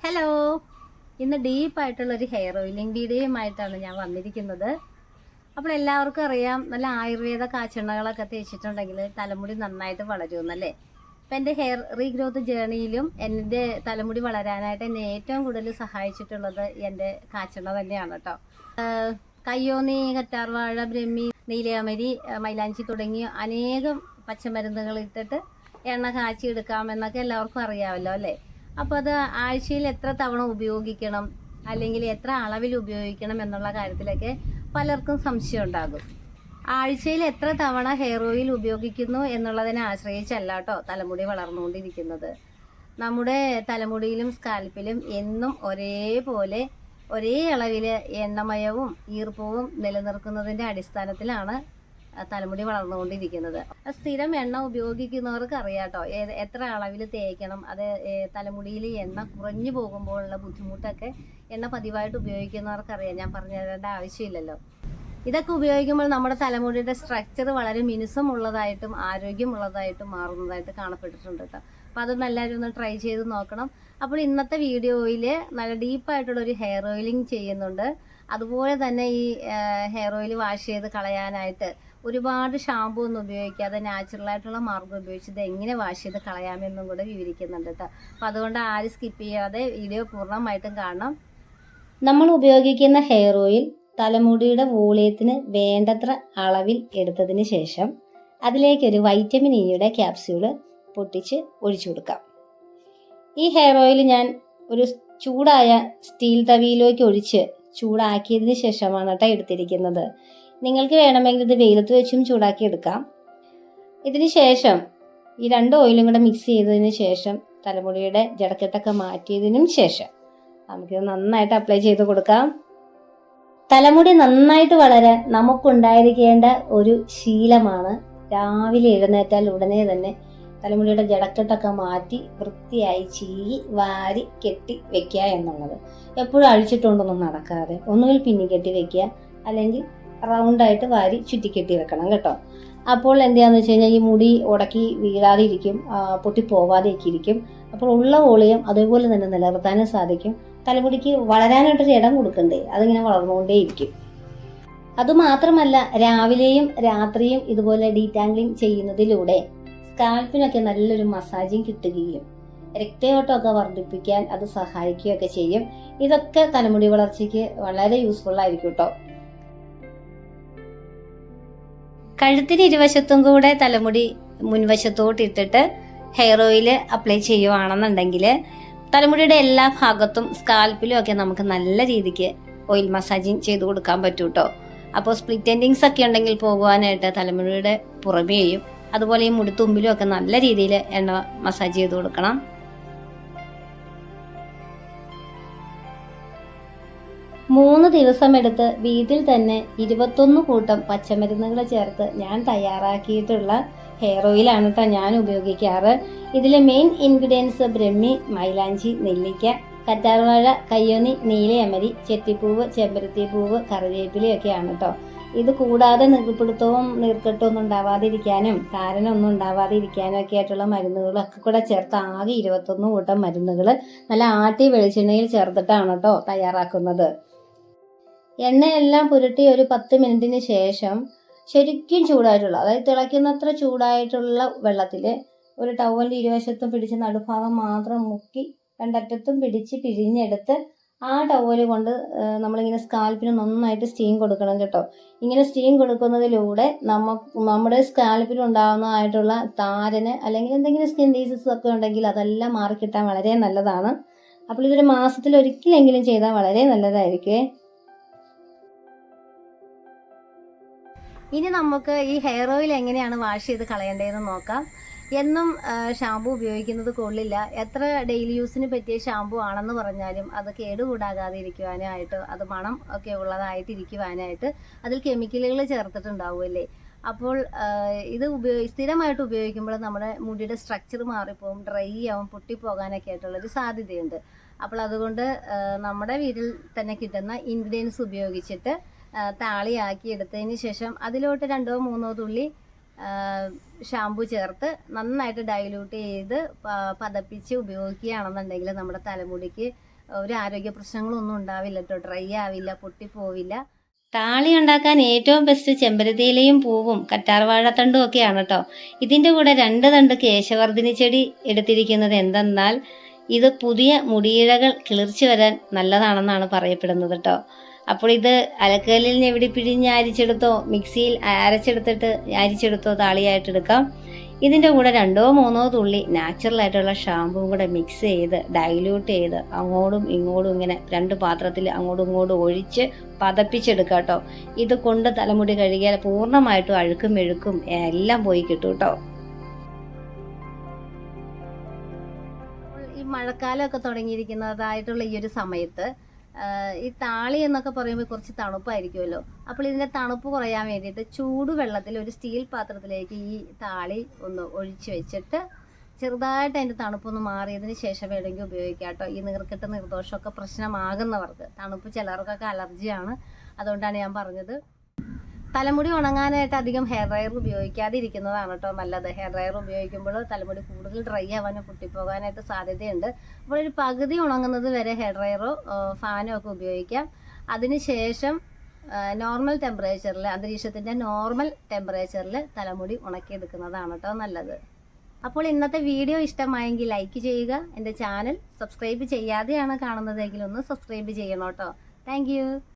Hello, ഇന്ന് ഡീപ്പായിട്ടുള്ളൊരു hair oiling വീഡിയോയുമായിട്ടാണ് ഞാൻ വന്നിരിക്കുന്നത്. അപ്പോൾ എല്ലാവർക്കും അറിയാം, നല്ല ആയുർവേദ കാച്ചെണ്ണകളൊക്കെ തേച്ചിട്ടുണ്ടെങ്കിൽ തലമുടി നന്നായിട്ട് വളരുമെന്നല്ലേ. അപ്പം എൻ്റെ ഹെയർ റീഗ്രോത്ത് ജേണിയിലും എൻ്റെ തലമുടി വളരാനായിട്ട് എന്നെ ഏറ്റവും കൂടുതൽ സഹായിച്ചിട്ടുള്ളത് എൻ്റെ കാച്ചെണ്ണ തന്നെയാണ് കേട്ടോ. കയ്യോന്നി, കറ്റാർവാഴ, ബ്രഹ്മി, നീലയമരി, മൈലാഞ്ചി തുടങ്ങിയ അനേകം പച്ചമരുന്നുകൾ ഇട്ടിട്ട് എണ്ണ കാച്ചി എടുക്കാമെന്നൊക്കെ എല്ലാവർക്കും അറിയാമല്ലോ അല്ലേ. അപ്പോൾ അത് ആഴ്ചയിൽ എത്ര തവണ ഉപയോഗിക്കണം, അല്ലെങ്കിൽ എത്ര അളവിൽ ഉപയോഗിക്കണം എന്നുള്ള കാര്യത്തിലൊക്കെ പലർക്കും സംശയം ഉണ്ടാകും. ആഴ്ചയിൽ എത്ര തവണ ഹെയർ ഓയിൽ ഉപയോഗിക്കുന്നു എന്നുള്ളതിനെ ആശ്രയിച്ചല്ല കേട്ടോ തലമുടി വളർന്നുകൊണ്ടിരിക്കുന്നത്. നമ്മുടെ തലമുടിയിലും സ്കാൽപ്പിലും എന്നും ഒരേപോലെ ഒരേ അളവിൽ എണ്ണമയവും ഈർപ്പവും നിലനിർത്തുന്നതിൻ്റെ അടിസ്ഥാനത്തിലാണ് തലമുടി വളർന്നുകൊണ്ടിരിക്കുന്നത്. സ്ഥിരം എണ്ണ ഉപയോഗിക്കുന്നവർക്ക് അറിയാട്ടോ എത്ര അളവിൽ തേക്കണം. അത് തലമുടിയിൽ എണ്ണ കുറഞ്ഞു പോകുമ്പോഴുള്ള ബുദ്ധിമുട്ടൊക്കെ എണ്ണ പതിവായിട്ട് ഉപയോഗിക്കുന്നവർക്കറിയാം. ഞാൻ പറഞ്ഞു തരേണ്ട ആവശ്യമില്ലല്ലോ. ഇതൊക്കെ ഉപയോഗിക്കുമ്പോൾ നമ്മുടെ തലമുടിയുടെ സ്ട്രക്ചർ വളരെ മിനുസമുള്ളതായിട്ടും ആരോഗ്യമുള്ളതായിട്ടും മാറുന്നതായിട്ട് കാണപ്പെട്ടിട്ടുണ്ട് കേട്ടോ. അപ്പോൾ അതൊന്നും എല്ലാവരും ഒന്ന് ട്രൈ ചെയ്ത് നോക്കണം. അപ്പോൾ ഇന്നത്തെ വീഡിയോയിൽ നല്ല ഡീപ്പായിട്ടുള്ളൊരു ഹെയർ ഓയിലിംഗ് ചെയ്യുന്നുണ്ട്. അതുപോലെ തന്നെ ഈ ഹെയർ ഓയിൽ വാഷ് ചെയ്ത് കളയാനായിട്ട് ഒരുപാട് ഷാമ്പൂ ഒന്നും ഉപയോഗിക്കാതെ നാച്ചുറലായിട്ടുള്ള മാർഗ്ഗം ഉപയോഗിച്ച് ഇത് എങ്ങനെ വാഷ് ചെയ്ത് കളയാമെന്നും കൂടെ വിവരിക്കുന്നുണ്ട് കേട്ടോ. അപ്പോൾ അതുകൊണ്ട് ആരും സ്കിപ്പ് ചെയ്യാതെ വീഡിയോ പൂർണ്ണമായിട്ടും കാണണം. നമ്മൾ ഉപയോഗിക്കുന്ന ഹെയർ ഓയിൽ തലമുടിയുടെ വോളിയത്തിന് വേണ്ടത്ര അളവിൽ എടുത്തതിന് ശേഷം അതിലേക്കൊരു വൈറ്റമിൻ ഇയുടെ ക്യാപ്സ്യൂള് പൊട്ടിച്ച് ഒഴിച്ചു കൊടുക്കാം. ഈ ഹെയർ ഓയിൽ ഞാൻ ഒരു ചൂടായ സ്റ്റീൽ തവിയിലേക്ക് ഒഴിച്ച് ചൂടാക്കിയതിന് ശേഷമാണ് കേട്ടോ എടുത്തിരിക്കുന്നത്. നിങ്ങൾക്ക് വേണമെങ്കിൽ ഇത് വെയിലത്ത് വെച്ചും ചൂടാക്കി എടുക്കാം. ഇതിന് ശേഷം ഈ രണ്ട് ഓയിലും കൂടെ മിക്സ് ചെയ്തതിന് ശേഷം തലമുടിയുടെ ജടക്കെട്ടൊക്കെ മാറ്റിയതിനും ശേഷം നമുക്കിത് നന്നായിട്ട് അപ്ലൈ ചെയ്ത് കൊടുക്കാം. തലമുടി നന്നായിട്ട് വളരാൻ നമുക്കുണ്ടായിരിക്കേണ്ട ഒരു ശീലമാണ് രാവിലെ എഴുന്നേറ്റാൽ ഉടനെ തന്നെ തലമുടിയുടെ ജടക്കെട്ടൊക്കെ മാറ്റി വൃത്തിയായി ചീകി വാരി കെട്ടി വെക്കുക എന്നുള്ളത്. എപ്പോഴും അഴിച്ചിട്ടുണ്ടൊന്നും നടക്കാതെ ഒന്നുകിൽ പിന്നി കെട്ടി വെക്കുക, അല്ലെങ്കിൽ റൗണ്ടായിട്ട് വാരി ചുറ്റിക്കെട്ടി വെക്കണം കേട്ടോ. അപ്പോൾ എന്താണെന്ന് വെച്ച് കഴിഞ്ഞാൽ ഈ മുടി ഉടക്കി വീഴാതെ ഇരിക്കും, പൊട്ടിപ്പോവാതെയൊക്കെ ഇരിക്കും. അപ്പോൾ ഉള്ള വോളിയം അതേപോലെ തന്നെ നിലനിർത്താനും സാധിക്കും. തലമുടിക്ക് വളരാനായിട്ടൊരു ഇടം കൊടുക്കണ്ടേ, അതിങ്ങനെ വളർന്നുകൊണ്ടേയിരിക്കും. അതുമാത്രമല്ല, രാവിലെയും രാത്രിയും ഇതുപോലെ ഡീറ്റാംഗ്ലിംഗ് ചെയ്യുന്നതിലൂടെ സ്കാൽപ്പിനൊക്കെ നല്ലൊരു മസാജിങ് കിട്ടുകയും രക്തയോട്ടമൊക്കെ വർദ്ധിപ്പിക്കാൻ അത് സഹായിക്കുകയൊക്കെ ചെയ്യും. ഇതൊക്കെ തലമുടി വളർച്ചയ്ക്ക് വളരെ യൂസ്ഫുൾ ആയിരിക്കും കേട്ടോ. കഴുത്തിന് ഇരുവശത്തും കൂടെ തലമുടി മുൻവശത്തോട്ട് ഇട്ടിട്ട് ഹെയർ ഓയിൽ അപ്ലൈ ചെയ്യുവാണെന്നുണ്ടെങ്കിൽ തലമുടിയുടെ എല്ലാ ഭാഗത്തും സ്കാൽപ്പിലും ഒക്കെ നമുക്ക് നല്ല രീതിക്ക് ഓയിൽ മസാജിങ് ചെയ്ത് കൊടുക്കാൻ പറ്റും കേട്ടോ. അപ്പോൾ സ്പ്ലിറ്റ് എൻഡിങ്സ് ഒക്കെ ഉണ്ടെങ്കിൽ പോകുവാനായിട്ട് തലമുടിയുടെ പുറമേയും അതുപോലെ ഈ മുടിത്തുമ്പിലും ഒക്കെ നല്ല രീതിയിൽ എണ്ണ മസാജ് ചെയ്ത് കൊടുക്കണം. മൂന്ന് ദിവസം എടുത്ത് വീട്ടിൽ തന്നെ 21 കൂട്ടം പച്ചമരുന്നുകൾ ചേർത്ത് ഞാൻ തയ്യാറാക്കിയിട്ടുള്ള ഹെയർ ഓയിലാണ് കേട്ടോ ഞാൻ ഉപയോഗിക്കാറ്. ഇതിലെ മെയിൻ ഇൻഗ്രീഡിയൻസ് ബ്രഹ്മി, മൈലാഞ്ചി, നെല്ലിക്ക, കറ്റാർവാഴ, കയ്യോന്നി, നീലയമരി, ചെത്തിപ്പൂവ്, ചെമ്പരത്തിപ്പൂവ്, കറിവേപ്പിലയൊക്കെയാണ് കേട്ടോ. ഇത് കൂടാതെ നീർപ്പിടുത്തവും നീർക്കെട്ടും ഒന്നും ഉണ്ടാവാതിരിക്കാനും താരനൊന്നും ഉണ്ടാവാതിരിക്കാനും ഒക്കെ ആയിട്ടുള്ള മരുന്നുകളൊക്കെ കൂടെ ചേർത്ത് ആകെ 21 കൂട്ടം മരുന്നുകൾ നല്ല ആട്ടി വെളിച്ചെണ്ണയിൽ ചേർത്തിട്ടാണ് കേട്ടോ തയ്യാറാക്കുന്നത്. എണ്ണയെല്ലാം പുരട്ടി ഒരു 10 മിനിറ്റിന് ശേഷം ശരിക്കും ചൂടായിട്ടുള്ള, അതായത് തിളയ്ക്കുന്നത്ര ചൂടായിട്ടുള്ള വെള്ളത്തിൽ ഒരു ടവലിൻ്റെ ഇരുവശത്തും പിടിച്ച് നടുഭാഗം മാത്രം മുക്കി രണ്ടറ്റത്തും പിടിച്ച് പിഴിഞ്ഞെടുത്ത് ആ ടവല് കൊണ്ട് നമ്മളിങ്ങനെ സ്കാൽപ്പിന് നന്നായിട്ട് സ്റ്റീം കൊടുക്കണം കേട്ടോ. ഇങ്ങനെ സ്റ്റീം കൊടുക്കുന്നതിലൂടെ നമ്മുടെ സ്കാൽപ്പിൽ ഉണ്ടാകുന്നതായിട്ടുള്ള താരന് അല്ലെങ്കിൽ എന്തെങ്കിലും സ്കിൻ ഡിസീസസ് ഒക്കെ ഉണ്ടെങ്കിൽ അതെല്ലാം മാറിക്കിട്ടാൻ വളരെ നല്ലതാണ്. അപ്പോൾ ഇതൊരു മാസത്തിൽ ഒരിക്കലെങ്കിലും ചെയ്താൽ വളരെ നല്ലതായിരിക്കുമേ. ഇനി നമുക്ക് ഈ ഹെയർ ഓയിൽ എങ്ങനെയാണ് വാഷ് ചെയ്ത് കളയേണ്ടതെന്ന് നോക്കാം. എന്നും ഷാമ്പു ഉപയോഗിക്കുന്നത് കൊള്ളില്ല. എത്ര ഡെയിലി യൂസിന് പറ്റിയ ഷാമ്പു ആണെന്ന് പറഞ്ഞാലും അത് കേടുകൂടാകാതെ ഇരിക്കുവാനായിട്ട്, അത് മണം ഒക്കെ ഉള്ളതായിട്ടിരിക്കുവാനായിട്ട് അതിൽ കെമിക്കലുകൾ ചേർത്തിട്ടുണ്ടാവുമല്ലേ. അപ്പോൾ ഇത് സ്ഥിരമായിട്ട് ഉപയോഗിക്കുമ്പോൾ നമ്മുടെ മുടിയുടെ സ്ട്രക്ചർ മാറിപ്പോവും, ഡ്രൈ ആവും, പൊട്ടിപ്പോകാനൊക്കെ ആയിട്ടുള്ളൊരു സാധ്യതയുണ്ട്. അപ്പോൾ അതുകൊണ്ട് നമ്മുടെ വീട്ടിൽ തന്നെ കിട്ടുന്ന ഇൻഗ്രീഡിയൻസ് ഉപയോഗിച്ചിട്ട് താളിയാക്കി എടുത്തതിന് ശേഷം അതിലോട്ട് 2-3 തുള്ളി ഷാമ്പു ചേർത്ത് നന്നായിട്ട് ഡൈല്യൂട്ട് ചെയ്ത് പതപ്പിച്ച് ഉപയോഗിക്കുകയാണെന്നുണ്ടെങ്കിൽ നമ്മുടെ തലമുടിക്ക് ഒരു ആരോഗ്യ പ്രശ്നങ്ങളൊന്നും ഉണ്ടാവില്ല കേട്ടോ. ഡ്രൈ ആവില്ല, പൊട്ടിപ്പോവില്ല. താളി ഉണ്ടാക്കാൻ ഏറ്റവും ബെസ്റ്റ് ചെമ്പരത്തിയിലയും പൂവും കറ്റാർവാഴത്തണ്ടും ഒക്കെയാണ് കേട്ടോ. ഇതിൻ്റെ കൂടെ 2 തണ്ട് കേശവർദ്ധിനി ചെടി എടുത്തിരിക്കുന്നത് എന്തെന്നാൽ ഇത് പുതിയ മുടിയിഴകൾ കിളിർച്ചു വരാൻ നല്ലതാണെന്നാണ് പറയപ്പെടുന്നത് കേട്ടോ. അപ്പോൾ ഇത് അലക്കല്ലിൽ ഞെവിടി പിഴിഞ്ഞ് അരിച്ചെടുത്തോ മിക്സിയിൽ അരച്ചെടുത്തിട്ട് അരിച്ചെടുത്തോ താളിയായിട്ട് എടുക്കാം. ഇതിൻ്റെ കൂടെ 2-3 തുള്ളി നാച്ചുറലായിട്ടുള്ള ഷാമ്പുവും കൂടെ മിക്സ് ചെയ്ത് ഡൈല്യൂട്ട് ചെയ്ത് അങ്ങോട്ടും ഇങ്ങോട്ടും ഇങ്ങനെ 2 പാത്രത്തിൽ അങ്ങോട്ടും ഇങ്ങോട്ടും ഒഴിച്ച് പതപ്പിച്ചെടുക്കുക കേട്ടോ. ഇത് കൊണ്ട് തലമുടി കഴുകിയാൽ പൂർണ്ണമായിട്ടും അഴുക്കും മെഴുക്കും എല്ലാം പോയി കിട്ടും കേട്ടോ. ഈ മഴക്കാലമൊക്കെ തുടങ്ങിയിരിക്കുന്നതായിട്ടുള്ള ഈ ഒരു സമയത്ത് ഈ താളി എന്നൊക്കെ പറയുമ്പോൾ കുറച്ച് തണുപ്പായിരിക്കുമല്ലോ. അപ്പോൾ ഇതിൻ്റെ തണുപ്പ് കുറയാൻ വേണ്ടിയിട്ട് ചൂടുവെള്ളത്തിൽ ഒരു സ്റ്റീൽ പാത്രത്തിലേക്ക് ഈ താളി ഒന്ന് ഒഴിച്ച് വെച്ചിട്ട് ചെറുതായിട്ട് അതിൻ്റെ തണുപ്പൊന്ന് മാറിയതിന് ശേഷം വേണമെങ്കിൽ ഉപയോഗിക്കാം കേട്ടോ. ഈ നീർക്കെട്ട് നിർദോഷമൊക്കെ പ്രശ്നമാകുന്നവർക്ക്, തണുപ്പ് ചിലർക്കൊക്കെ അലർജിയാണ്, അതുകൊണ്ടാണ് ഞാൻ പറഞ്ഞത്. തലമുടി ഉണങ്ങാനായിട്ട് അധികം ഹെയർ ഡ്രയർ ഉപയോഗിക്കാതിരിക്കുന്നതാണ് കേട്ടോ നല്ലത്. ഹെയർ ഡ്രയർ ഉപയോഗിക്കുമ്പോൾ തലമുടി കൂടുതൽ ഡ്രൈ ആവാനും പൊട്ടിപ്പോകാനായിട്ട് സാധ്യതയുണ്ട്. അപ്പോൾ ഒരു പകുതി ഉണങ്ങുന്നത് വരെ ഹെയർ ഡ്രയറോ ഫാനോ ഒക്കെ ഉപയോഗിക്കാം. അതിനുശേഷം നോർമൽ ടെമ്പറേച്ചറിൽ, അന്തരീക്ഷത്തിൻ്റെ നോർമൽ ടെമ്പറേച്ചറിൽ തലമുടി ഉണക്കിയെടുക്കുന്നതാണ് കേട്ടോ നല്ലത്. അപ്പോൾ ഇന്നത്തെ വീഡിയോ ഇഷ്ടമായെങ്കിൽ ലൈക്ക് ചെയ്യുക. എൻ്റെ ചാനൽ സബ്സ്ക്രൈബ് ചെയ്യാതെയാണ് കാണുന്നതെങ്കിൽ ഒന്ന് സബ്സ്ക്രൈബ് ചെയ്യണം കേട്ടോ. താങ്ക്